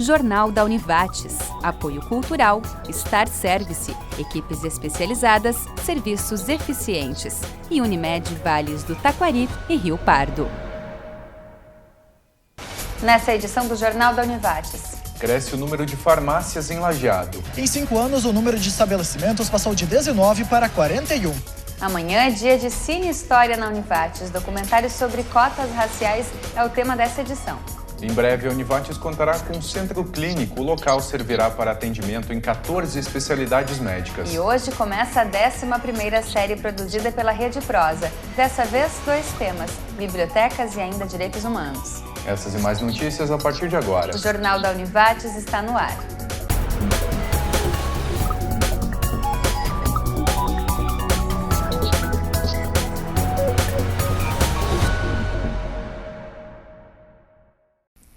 Jornal da Univates, apoio cultural, Star Service, equipes especializadas, serviços eficientes e Unimed Vales do Taquari e Rio Pardo. Nessa edição do Jornal da Univates. Cresce o número de farmácias em Lajeado. Em 5 anos, o número de estabelecimentos passou de 19 para 41. Amanhã é dia de Cine História na Univates. Documentários sobre cotas raciais é o tema dessa edição. Em breve, a Univates contará com um centro clínico. O local servirá para atendimento em 14 especialidades médicas. E hoje começa a 11ª série produzida pela Rede Prosa. Dessa vez, 2 temas: bibliotecas e ainda direitos humanos. Essas e mais notícias a partir de agora. O Jornal da Univates está no ar.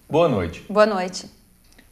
Boa noite. Boa noite.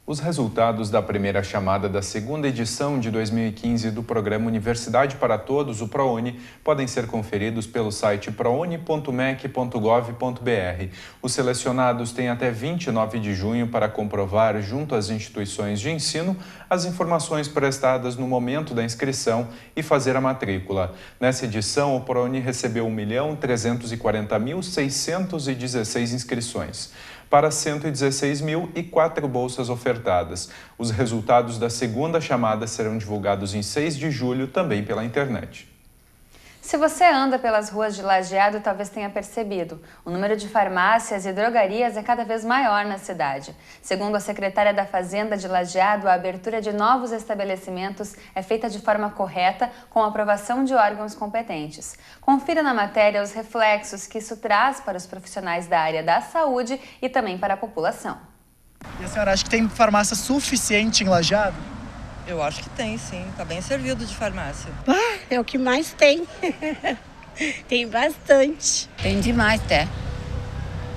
Os resultados da primeira chamada da segunda edição de 2015 do programa Universidade para Todos, o ProUni, podem ser conferidos pelo site prouni.mec.gov.br. Os selecionados têm até 29 de junho para comprovar, junto às instituições de ensino, as informações prestadas no momento da inscrição e fazer a matrícula. Nessa edição, o ProUni recebeu 1.340.616 inscrições. Para 116.004 bolsas ofertadas. Os resultados da segunda chamada serão divulgados em 6 de julho, também pela internet. Se você anda pelas ruas de Lajeado, talvez tenha percebido. O número de farmácias e drogarias é cada vez maior na cidade. Segundo a secretária da Fazenda de Lajeado, a abertura de novos estabelecimentos é feita de forma correta, com aprovação de órgãos competentes. Confira na matéria os reflexos que isso traz para os profissionais da área da saúde e também para a população. E a senhora acha que tem farmácia suficiente em Lajeado? Eu acho que tem, sim. Está bem servido de farmácia. É o que mais tem. Tem bastante. Tem demais, até.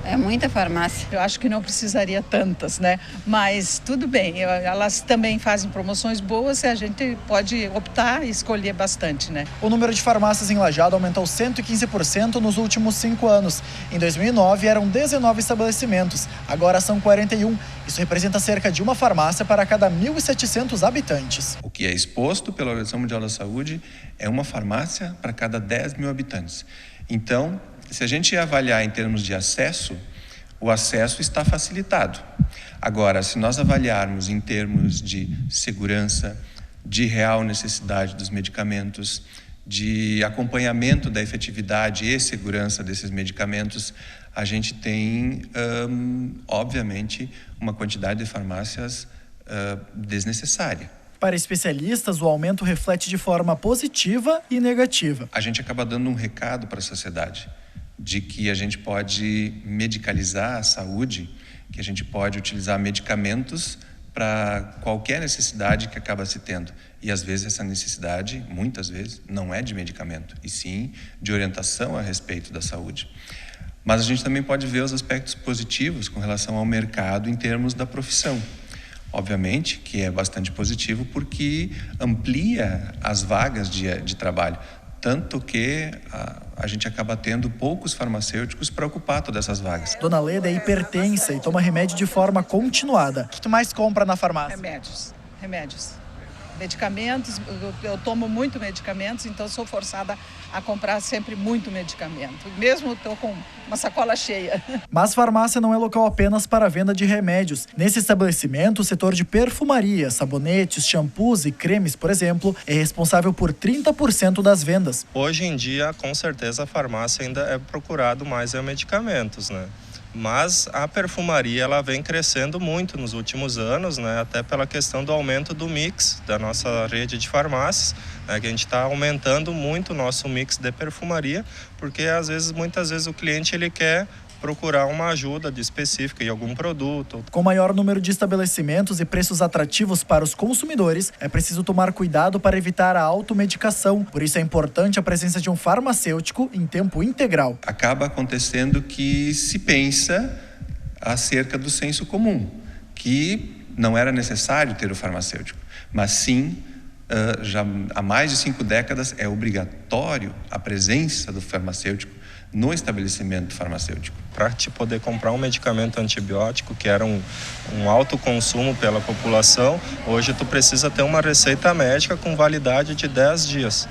É muita farmácia. Eu acho que não precisaria tantas, né? Mas tudo bem, elas também fazem promoções boas e a gente pode optar e escolher bastante, né? O número de farmácias em Lajeado aumentou 115% nos últimos 5 anos. Em 2009, eram 19 estabelecimentos, agora são 41. Isso representa cerca de uma farmácia para cada 1.700 habitantes. O que é exposto pela Organização Mundial da Saúde é uma farmácia para cada 10 mil habitantes. Então, se a gente avaliar em termos de acesso, o acesso está facilitado. Agora, se nós avaliarmos em termos de segurança, de real necessidade dos medicamentos, de acompanhamento da efetividade e segurança desses medicamentos, a gente tem, obviamente, uma quantidade de farmácias desnecessária. Para especialistas, o aumento reflete de forma positiva e negativa. A gente acaba dando um recado para a sociedade de que a gente pode medicalizar a saúde, que a gente pode utilizar medicamentos para qualquer necessidade que acaba se tendo. E às vezes essa necessidade, muitas vezes, não é de medicamento, e sim de orientação a respeito da saúde. Mas a gente também pode ver os aspectos positivos com relação ao mercado em termos da profissão. Obviamente que é bastante positivo porque amplia as vagas de trabalho, tanto que a gente acaba tendo poucos farmacêuticos para ocupar todas essas vagas. Dona Leda é hipertensa e toma remédio de forma continuada. O que tu mais compra na farmácia? Remédios. Medicamentos, eu tomo muito medicamentos, então sou forçada a comprar sempre muito medicamento. Mesmo estou com uma sacola cheia. Mas farmácia não é local apenas para a venda de remédios. Nesse estabelecimento, o setor de perfumaria, sabonetes, shampoos e cremes, por exemplo, é responsável por 30% das vendas. Hoje em dia, com certeza, a farmácia ainda é procurado mais medicamentos, né? Mas a perfumaria ela vem crescendo muito nos últimos anos, né? Até pela questão do aumento do mix da nossa rede de farmácias, né? Que a gente está aumentando muito o nosso mix de perfumaria, porque muitas vezes o cliente ele quer procurar uma ajuda específica em algum produto. Com maior número de estabelecimentos e preços atrativos para os consumidores, é preciso tomar cuidado para evitar a automedicação. Por isso é importante a presença de um farmacêutico em tempo integral. Acaba acontecendo que se pensa acerca do senso comum, que não era necessário ter o farmacêutico, mas sim já há mais de 5 décadas é obrigatório a presença do farmacêutico no estabelecimento farmacêutico. Para te poder comprar um medicamento antibiótico, que era um alto consumo pela população, hoje tu precisa ter uma receita médica com validade de 10 dias.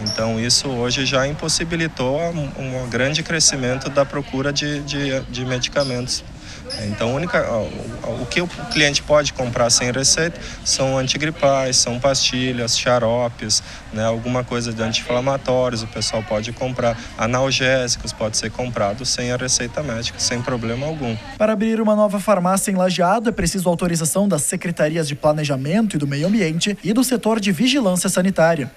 Então isso hoje já impossibilitou um grande crescimento da procura de medicamentos. Então o que o cliente pode comprar sem receita são antigripais, são pastilhas, xaropes, né, alguma coisa de anti-inflamatórios, o pessoal pode comprar analgésicos, pode ser comprado sem a receita médica, sem problema algum. Para abrir uma nova farmácia em Lajeado é preciso autorização das Secretarias de Planejamento e do Meio Ambiente e do setor de Vigilância Sanitária.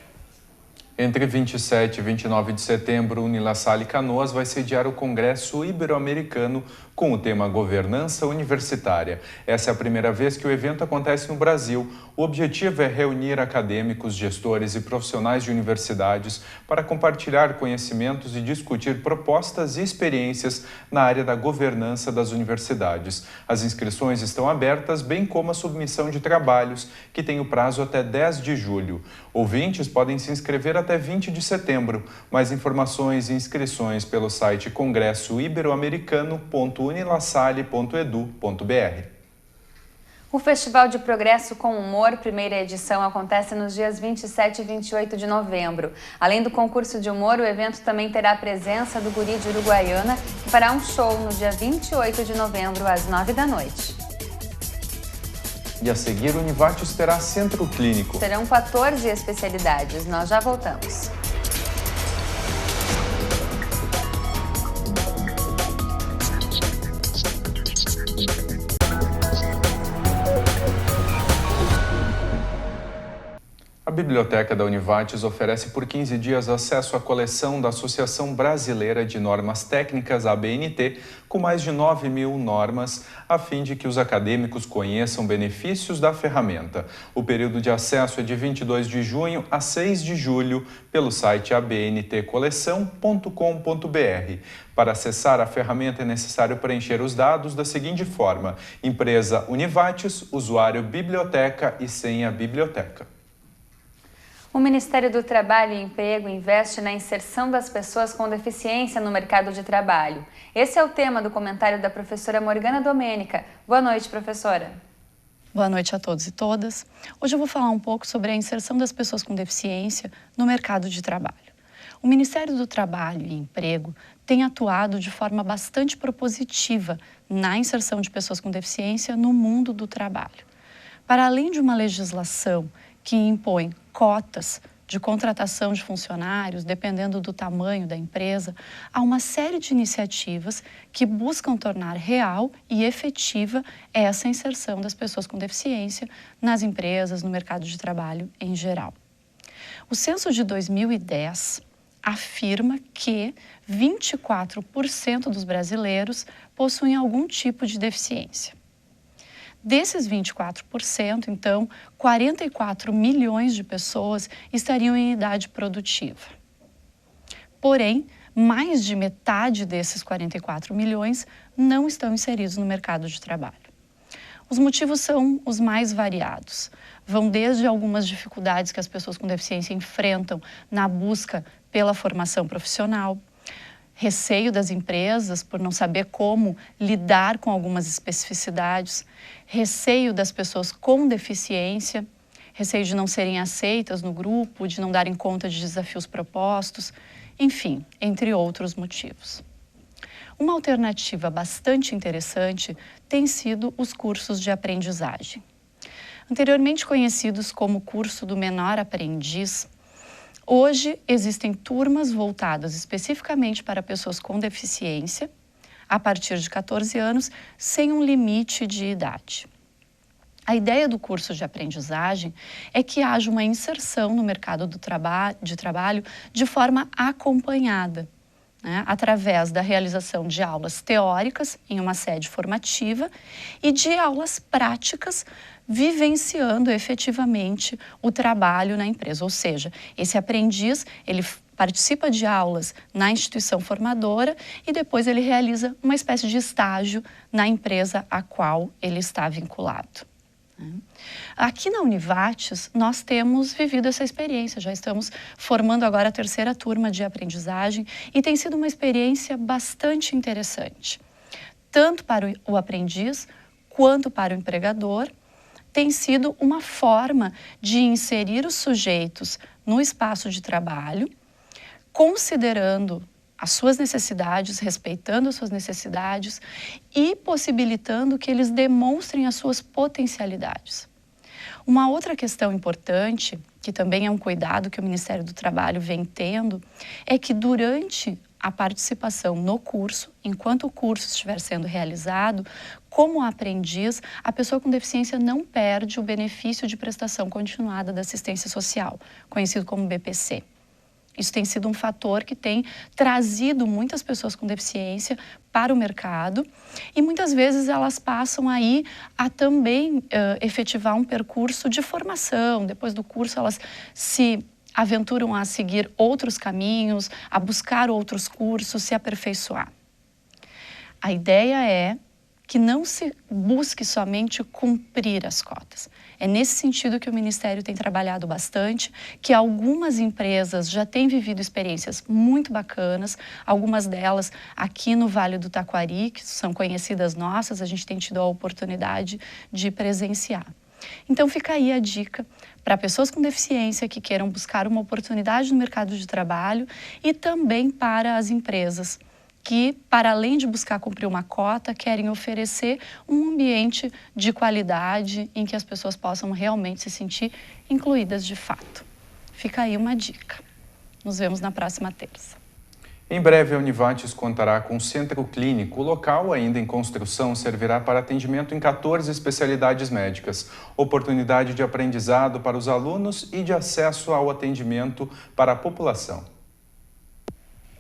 Entre 27 e 29 de setembro, Unilassalle Canoas vai sediar o Congresso Ibero-Americano com o tema Governança Universitária. Essa é a primeira vez que o evento acontece no Brasil. O objetivo é reunir acadêmicos, gestores e profissionais de universidades para compartilhar conhecimentos e discutir propostas e experiências na área da governança das universidades. As inscrições estão abertas, bem como a submissão de trabalhos, que tem o prazo até 10 de julho. Ouvintes podem se inscrever até 20 de setembro. Mais informações e inscrições pelo site congressoibero-americano.unilassalle.edu.br. O Festival de Progresso com Humor, primeira edição, acontece nos dias 27 e 28 de novembro. Além do concurso de humor, o evento também terá a presença do Guri de Uruguaiana, que fará um show no dia 28 de novembro, às 9 da noite. E a seguir, o Univates terá centro clínico. Serão 14 especialidades. Nós já voltamos. A Biblioteca da Univates oferece por 15 dias acesso à coleção da Associação Brasileira de Normas Técnicas, ABNT, com mais de 9.000 normas, a fim de que os acadêmicos conheçam benefícios da ferramenta. O período de acesso é de 22 de junho a 6 de julho, pelo site abntcoleção.com.br. Para acessar a ferramenta é necessário preencher os dados da seguinte forma: empresa Univates, usuário biblioteca e senha biblioteca. O Ministério do Trabalho e Emprego investe na inserção das pessoas com deficiência no mercado de trabalho. Esse é o tema do comentário da professora Morgana Domênica. Boa noite, professora. Boa noite a todos e todas. Hoje eu vou falar um pouco sobre a inserção das pessoas com deficiência no mercado de trabalho. O Ministério do Trabalho e Emprego tem atuado de forma bastante propositiva na inserção de pessoas com deficiência no mundo do trabalho. Para além de uma legislação que impõe cotas de contratação de funcionários, dependendo do tamanho da empresa, há uma série de iniciativas que buscam tornar real e efetiva essa inserção das pessoas com deficiência nas empresas, no mercado de trabalho em geral. O censo de 2010 afirma que 24% dos brasileiros possuem algum tipo de deficiência. Desses 24%, então, 44 milhões de pessoas estariam em idade produtiva. Porém, mais de metade desses 44 milhões não estão inseridos no mercado de trabalho. Os motivos são os mais variados. Vão desde algumas dificuldades que as pessoas com deficiência enfrentam na busca pela formação profissional, receio das empresas por não saber como lidar com algumas especificidades, receio das pessoas com deficiência, receio de não serem aceitas no grupo, de não darem conta de desafios propostos, enfim, entre outros motivos. Uma alternativa bastante interessante tem sido os cursos de aprendizagem. Anteriormente conhecidos como curso do menor aprendiz, hoje existem turmas voltadas especificamente para pessoas com deficiência, a partir de 14 anos, sem um limite de idade. A ideia do curso de aprendizagem é que haja uma inserção no mercado de trabalho de forma acompanhada, né, através da realização de aulas teóricas em uma sede formativa e de aulas práticas vivenciando efetivamente o trabalho na empresa. Ou seja, esse aprendiz, ele participa de aulas na instituição formadora e depois ele realiza uma espécie de estágio na empresa a qual ele está vinculado. Aqui na Univates, nós temos vivido essa experiência, já estamos formando agora a 3ª turma de aprendizagem e tem sido uma experiência bastante interessante. Tanto para o aprendiz quanto para o empregador, tem sido uma forma de inserir os sujeitos no espaço de trabalho, considerando as suas necessidades, respeitando as suas necessidades e possibilitando que eles demonstrem as suas potencialidades. Uma outra questão importante, que também é um cuidado que o Ministério do Trabalho vem tendo, é que durante a participação no curso, enquanto o curso estiver sendo realizado, como aprendiz, a pessoa com deficiência não perde o benefício de prestação continuada da assistência social, conhecido como BPC. Isso tem sido um fator que tem trazido muitas pessoas com deficiência para o mercado e muitas vezes elas passam aí a também efetivar um percurso de formação. Depois do curso elas se aventuram a seguir outros caminhos, a buscar outros cursos, se aperfeiçoar. A ideia é que não se busque somente cumprir as cotas. É nesse sentido que o Ministério tem trabalhado bastante, que algumas empresas já têm vivido experiências muito bacanas, algumas delas aqui no Vale do Taquari, que são conhecidas nossas, a gente tem tido a oportunidade de presenciar. Então fica aí a dica para pessoas com deficiência que queiram buscar uma oportunidade no mercado de trabalho e também para as empresas que, para além de buscar cumprir uma cota, querem oferecer um ambiente de qualidade em que as pessoas possam realmente se sentir incluídas de fato. Fica aí uma dica. Nos vemos na próxima terça. Em breve, a Univates contará com um centro clínico. O local, ainda em construção, servirá para atendimento em 14 especialidades médicas, oportunidade de aprendizado para os alunos e de acesso ao atendimento para a população.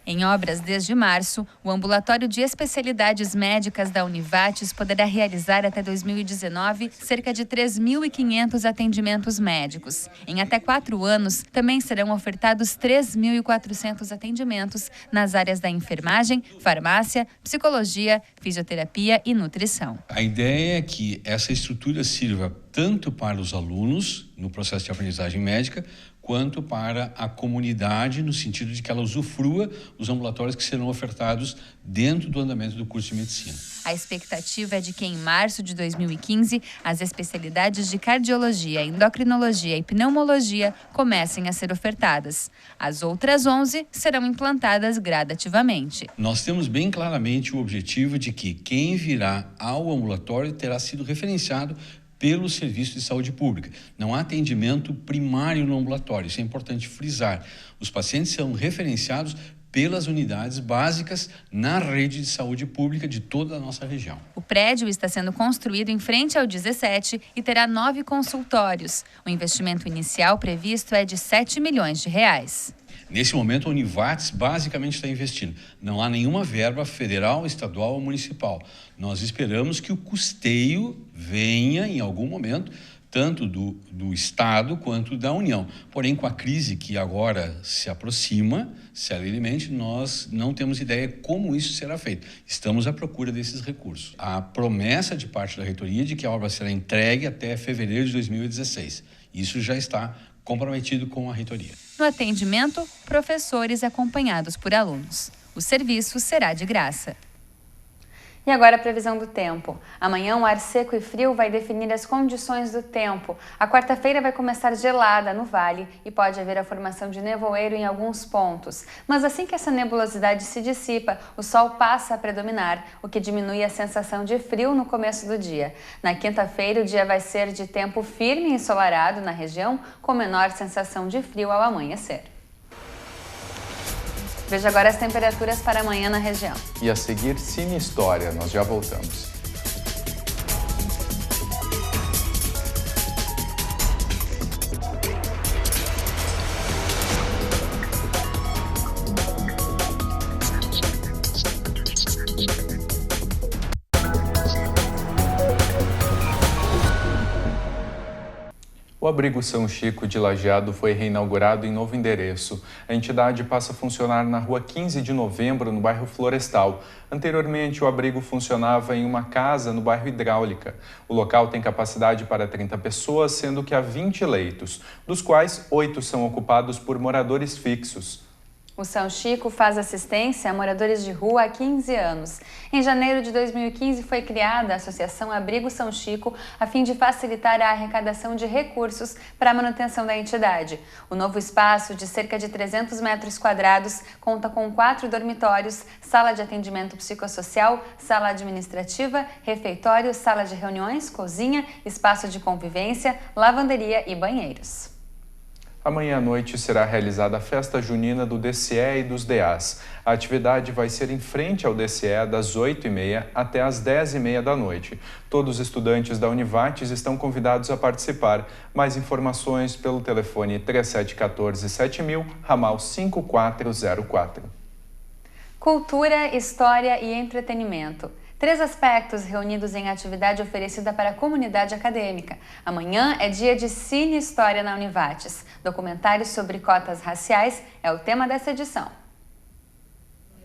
Em obras desde março, o Ambulatório de Especialidades Médicas da Univates poderá realizar até 2019 cerca de 3.500 atendimentos médicos. Em até 4 anos, também serão ofertados 3.400 atendimentos nas áreas da enfermagem, farmácia, psicologia, fisioterapia e nutrição. A ideia é que essa estrutura sirva tanto para os alunos no processo de aprendizagem médica, quanto para a comunidade, no sentido de que ela usufrua os ambulatórios que serão ofertados dentro do andamento do curso de medicina. A expectativa é de que em março de 2015, as especialidades de cardiologia, endocrinologia e pneumologia comecem a ser ofertadas. As outras 11 serão implantadas gradativamente. Nós temos bem claramente o objetivo de que quem virá ao ambulatório terá sido referenciado pelo Serviço de Saúde Pública. Não há atendimento primário no ambulatório, isso é importante frisar. Os pacientes são referenciados pelas unidades básicas na rede de saúde pública de toda a nossa região. O prédio está sendo construído em frente ao 17 e terá 9 consultórios. O investimento inicial previsto é de R$7 milhões. Nesse momento, a Univates basicamente está investindo. Não há nenhuma verba federal, estadual ou municipal. Nós esperamos que o custeio venha em algum momento, tanto do Estado quanto da União. Porém, com a crise que agora se aproxima, celeremente, nós não temos ideia como isso será feito. Estamos à procura desses recursos. A promessa de parte da reitoria de que a obra será entregue até fevereiro de 2016. Isso já está comprometido com a reitoria. No atendimento, professores acompanhados por alunos. O serviço será de graça. E agora a previsão do tempo. Amanhã um ar seco e frio vai definir as condições do tempo. A quarta-feira vai começar gelada no vale e pode haver a formação de nevoeiro em alguns pontos. Mas assim que essa nebulosidade se dissipa, o sol passa a predominar, o que diminui a sensação de frio no começo do dia. Na quinta-feira o dia vai ser de tempo firme e ensolarado na região, com menor sensação de frio ao amanhecer. Veja agora as temperaturas para amanhã na região. E a seguir, Cine História. Nós já voltamos. O abrigo São Chico de Lajeado foi reinaugurado em novo endereço. A entidade passa a funcionar na rua 15 de novembro, no bairro Florestal. Anteriormente, o abrigo funcionava em uma casa no bairro Hidráulica. O local tem capacidade para 30 pessoas, sendo que há 20 leitos, dos quais 8 são ocupados por moradores fixos. O São Chico faz assistência a moradores de rua há 15 anos. Em janeiro de 2015 foi criada a Associação Abrigo São Chico a fim de facilitar a arrecadação de recursos para a manutenção da entidade. O novo espaço, de cerca de 300 metros quadrados, conta com 4 dormitórios, sala de atendimento psicossocial, sala administrativa, refeitório, sala de reuniões, cozinha, espaço de convivência, lavanderia e banheiros. Amanhã à noite será realizada a festa junina do DCE e dos DAs. A atividade vai ser em frente ao DCE das 8h30 até as 10h30 da noite. Todos os estudantes da Univates estão convidados a participar. Mais informações pelo telefone 3714-7000, ramal 5404. Cultura, história e entretenimento. 3 aspectos reunidos em atividade oferecida para a comunidade acadêmica. Amanhã é dia de Cine História na Univates. Documentários sobre cotas raciais é o tema dessa edição.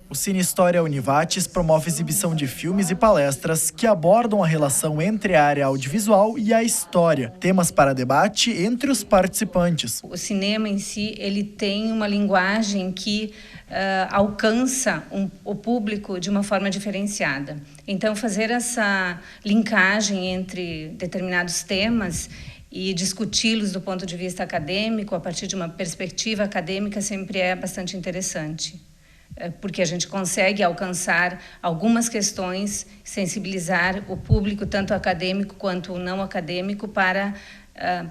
O Cine História Univates promove exibição de filmes e palestras que abordam a relação entre a área audiovisual e a história, temas para debate entre os participantes. O cinema em si, ele tem uma linguagem que alcança o público de uma forma diferenciada. Então, fazer essa linkagem entre determinados temas e discuti-los do ponto de vista acadêmico, a partir de uma perspectiva acadêmica, sempre é bastante interessante, porque a gente consegue alcançar algumas questões, sensibilizar o público, tanto acadêmico quanto não acadêmico, para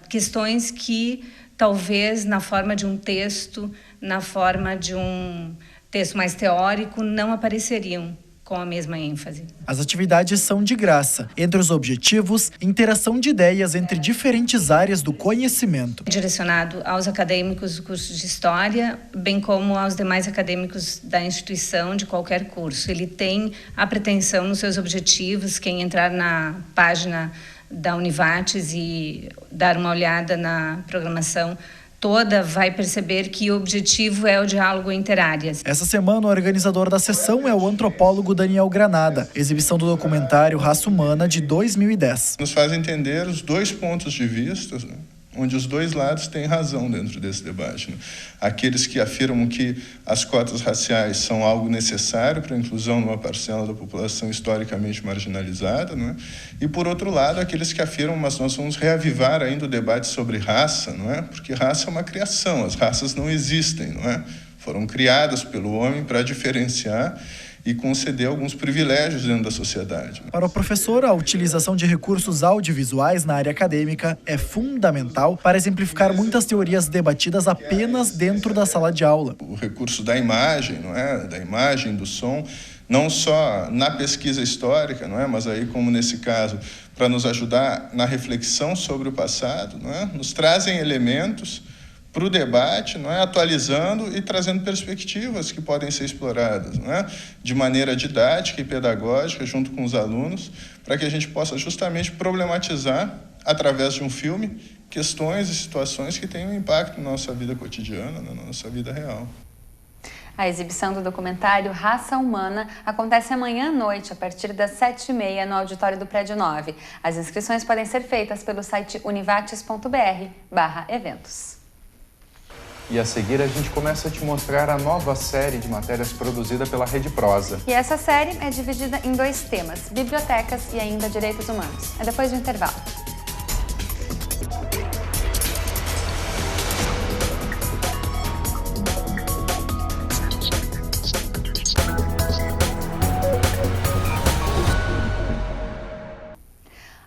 questões que talvez na forma de um texto, na forma de um texto mais teórico, não apareceriam com a mesma ênfase. As atividades são de graça. Entre os objetivos, interação de ideias entre diferentes áreas do conhecimento. Direcionado aos acadêmicos do curso de História, bem como aos demais acadêmicos da instituição, de qualquer curso. Ele tem a pretensão nos seus objetivos, quem entrar na página da Univates e dar uma olhada na programação toda vai perceber que o objetivo é o diálogo interáreas. Essa semana, o organizador da sessão é o antropólogo Daniel Granada, exibição do documentário Raça Humana, de 2010. Nos faz entender os dois pontos de vista, né? Onde os dois lados têm razão dentro desse debate. Né? Aqueles que afirmam que as cotas raciais são algo necessário para a inclusão de uma parcela da população historicamente marginalizada, né? E, por outro lado, aqueles que afirmam, mas nós vamos reavivar ainda o debate sobre raça, não é? Porque raça é uma criação, as raças não existem, não é? Foram criadas pelo homem para diferenciar e conceder alguns privilégios dentro da sociedade. Para o professor, a utilização de recursos audiovisuais na área acadêmica é fundamental para exemplificar muitas teorias debatidas apenas dentro da sala de aula. O recurso da imagem, não é? Da imagem, do som, não só na pesquisa histórica, não é? Mas aí, como nesse caso, para nos ajudar na reflexão sobre o passado, não é? Nos trazem elementos para o debate, não é? Atualizando e trazendo perspectivas que podem ser exploradas, não é? De maneira didática e pedagógica, junto com os alunos, para que a gente possa justamente problematizar, através de um filme, questões e situações que têm um impacto na nossa vida cotidiana, na nossa vida real. A exibição do documentário Raça Humana acontece amanhã à noite, a partir das 7h30, no auditório do Prédio 9. As inscrições podem ser feitas pelo site univates.br/eventos. E a seguir a gente começa a te mostrar a nova série de matérias produzida pela Rede Prosa. E essa série é dividida em 2 temas, bibliotecas e ainda direitos humanos. É depois do intervalo.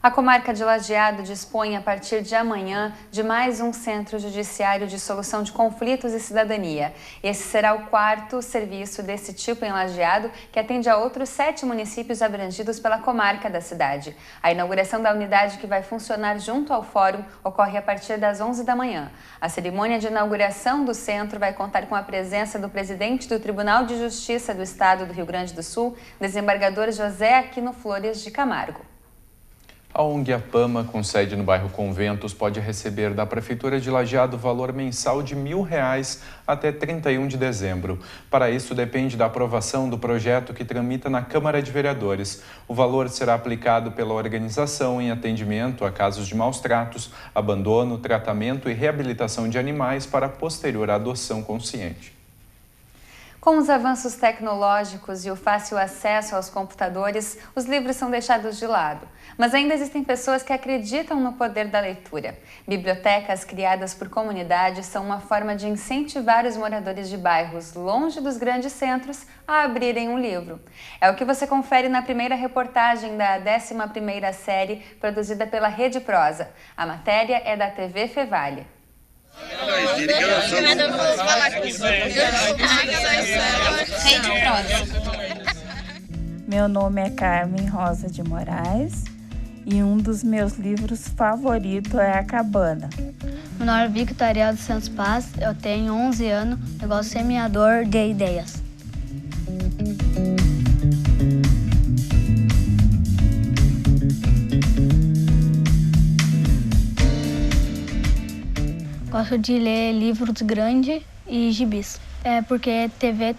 A comarca de Lajeado dispõe, a partir de amanhã, de mais um centro judiciário de solução de conflitos e cidadania. Esse será o 4º serviço desse tipo em Lajeado, que atende a outros 7 municípios abrangidos pela comarca da cidade. A inauguração da unidade, que vai funcionar junto ao fórum, ocorre a partir das 11 da manhã. A cerimônia de inauguração do centro vai contar com a presença do presidente do Tribunal de Justiça do Estado do Rio Grande do Sul, desembargador José Aquino Flores de Camargo. A ONG Apama, com sede no bairro Conventos, pode receber da Prefeitura de Lajeado valor mensal de R$1.000 até 31 de dezembro. Para isso, depende da aprovação do projeto que tramita na Câmara de Vereadores. O valor será aplicado pela organização em atendimento a casos de maus tratos, abandono, tratamento e reabilitação de animais para posterior adoção consciente. Com os avanços tecnológicos e o fácil acesso aos computadores, os livros são deixados de lado. Mas ainda existem pessoas que acreditam no poder da leitura. Bibliotecas criadas por comunidades são uma forma de incentivar os moradores de bairros longe dos grandes centros a abrirem um livro. É o que você confere na primeira reportagem da 11ª série, produzida pela Rede Prosa. A matéria é da TV Fevale. Meu nome é Carmen Rosa de Moraes e um dos meus livros favoritos é A Cabana. Meu nome é Victor Ariel dos Santos Paz, eu tenho 11 anos, eu gosto de semeador de ideias. Gosto de ler livros grandes e gibis. Porque TV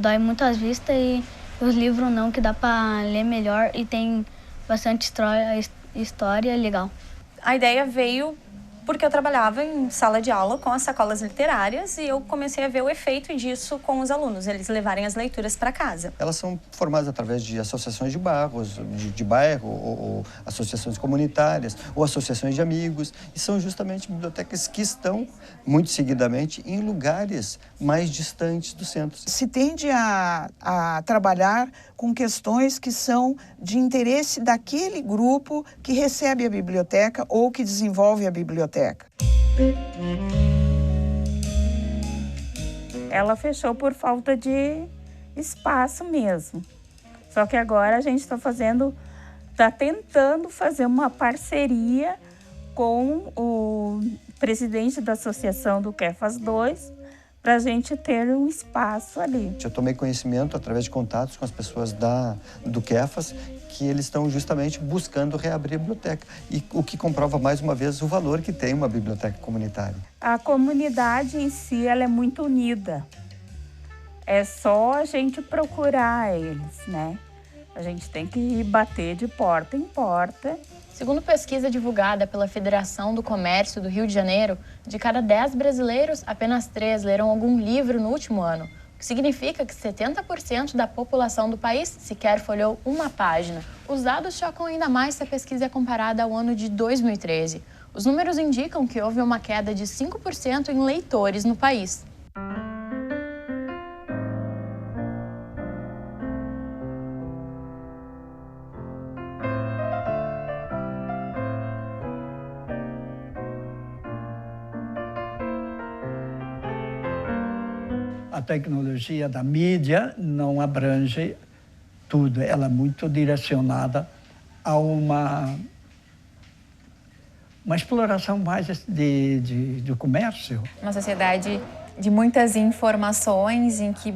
dói muito as vistas e os livros não, que dá para ler melhor e tem bastante história legal. A ideia veio porque eu trabalhava em sala de aula com as sacolas literárias e eu comecei a ver o efeito disso com os alunos, eles levarem as leituras para casa. Elas são formadas através de associações de bairros, de bairro, ou associações comunitárias, ou associações de amigos, e são justamente bibliotecas que estão, muito seguidamente, em lugares mais distantes do centro. Se tende a trabalhar com questões que são de interesse daquele grupo que recebe a biblioteca ou que desenvolve a biblioteca. Ela fechou por falta de espaço mesmo. Só que agora a gente está tentando fazer uma parceria com o presidente da Associação do Kefas 2, para a gente ter um espaço ali. Eu tomei conhecimento, através de contatos com as pessoas do Kefas, que eles estão justamente buscando reabrir a biblioteca. E o que comprova, mais uma vez, o valor que tem uma biblioteca comunitária. A comunidade em si, ela é muito unida. É só a gente procurar eles, né? A gente tem que bater de porta em porta. Segundo pesquisa divulgada pela Federação do Comércio do Rio de Janeiro, de cada 10 brasileiros, apenas 3 leram algum livro no último ano, o que significa que 70% da população do país sequer folheou uma página. Os dados chocam ainda mais se a pesquisa é comparada ao ano de 2013. Os números indicam que houve uma queda de 5% em leitores no país. A tecnologia da mídia não abrange tudo, ela é muito direcionada a uma exploração mais do comércio. Uma sociedade de muitas informações, em que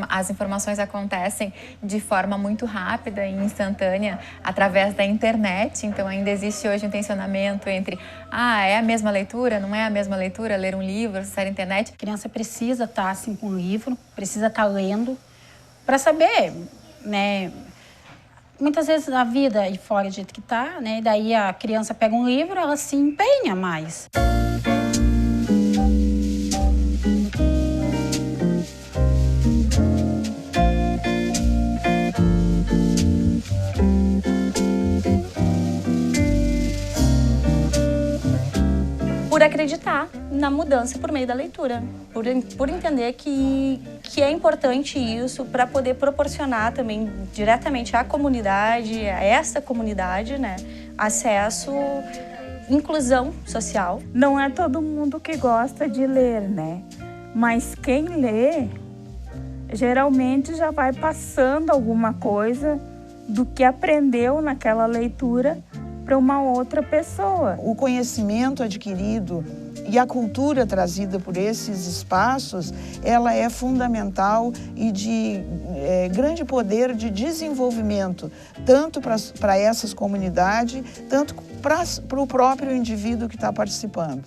as informações acontecem de forma muito rápida e instantânea através da internet. Então ainda existe hoje um tensionamento entre é a mesma leitura, não é a mesma leitura, ler um livro, acessar a internet. A criança precisa estar assim com um livro, precisa estar lendo para saber, né? Muitas vezes a vida aí fora do jeito que está, né? Daí a criança pega um livro, ela se empenha mais. Por acreditar na mudança por meio da leitura, por entender que é importante isso para poder proporcionar também diretamente à comunidade, a essa comunidade, né, acesso, inclusão social. Não é todo mundo que gosta de ler, né? Mas quem lê, geralmente já vai passando alguma coisa do que aprendeu naquela leitura para uma outra pessoa. O conhecimento adquirido E a cultura trazida por esses espaços, ela é fundamental e de grande poder de desenvolvimento, tanto para essas comunidades, tanto para o próprio indivíduo que está participando.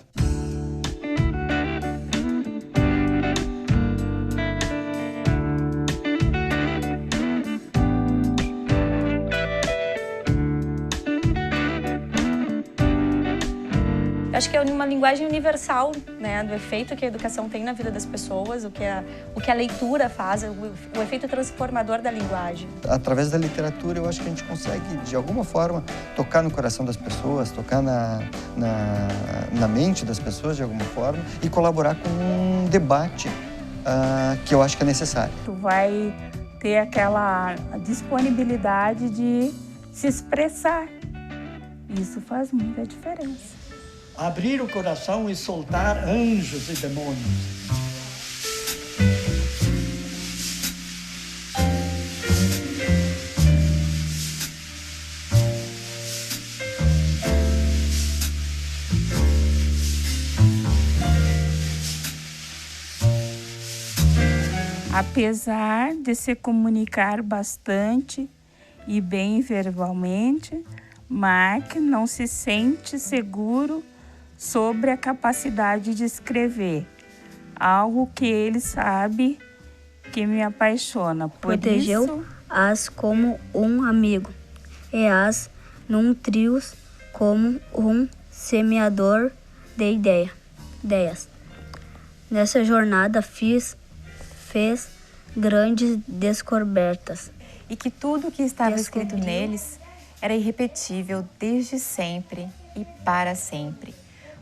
Acho que é uma linguagem universal, né, do efeito que a educação tem na vida das pessoas, o que a leitura faz, o efeito transformador da linguagem. Através da literatura, eu acho que a gente consegue, de alguma forma, tocar no coração das pessoas, tocar na mente das pessoas, de alguma forma, e colaborar com um debate que eu acho que é necessário. Tu vai ter aquela disponibilidade de se expressar. Isso faz muita diferença. Abrir o coração e soltar anjos e demônios. Apesar de se comunicar bastante e bem verbalmente, Mark não se sente seguro sobre a capacidade de escrever, algo que ele sabe que me apaixona. Protegeu-as como um amigo e as nutriu como um semeador de ideias. Nessa jornada fez grandes descobertas. E que tudo que estava escrito neles era irrepetível desde sempre e para sempre.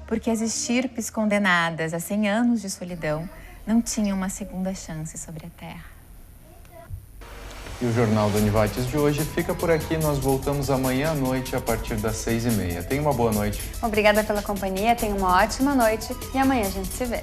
Porque as estirpes condenadas a 100 anos de solidão não tinham uma segunda chance sobre a terra. E o Jornal da Univates de hoje fica por aqui. Nós voltamos amanhã à noite a partir das 6h30. Tenha uma boa noite. Obrigada pela companhia, tenha uma ótima noite e amanhã a gente se vê.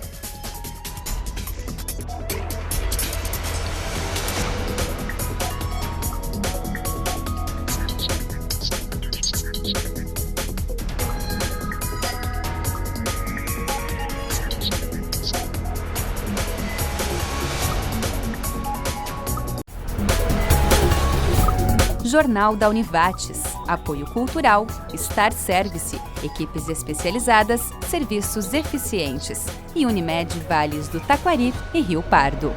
Jornal da Univates. Apoio cultural, Star Service, equipes especializadas, serviços eficientes. E Unimed Vales do Taquari e Rio Pardo.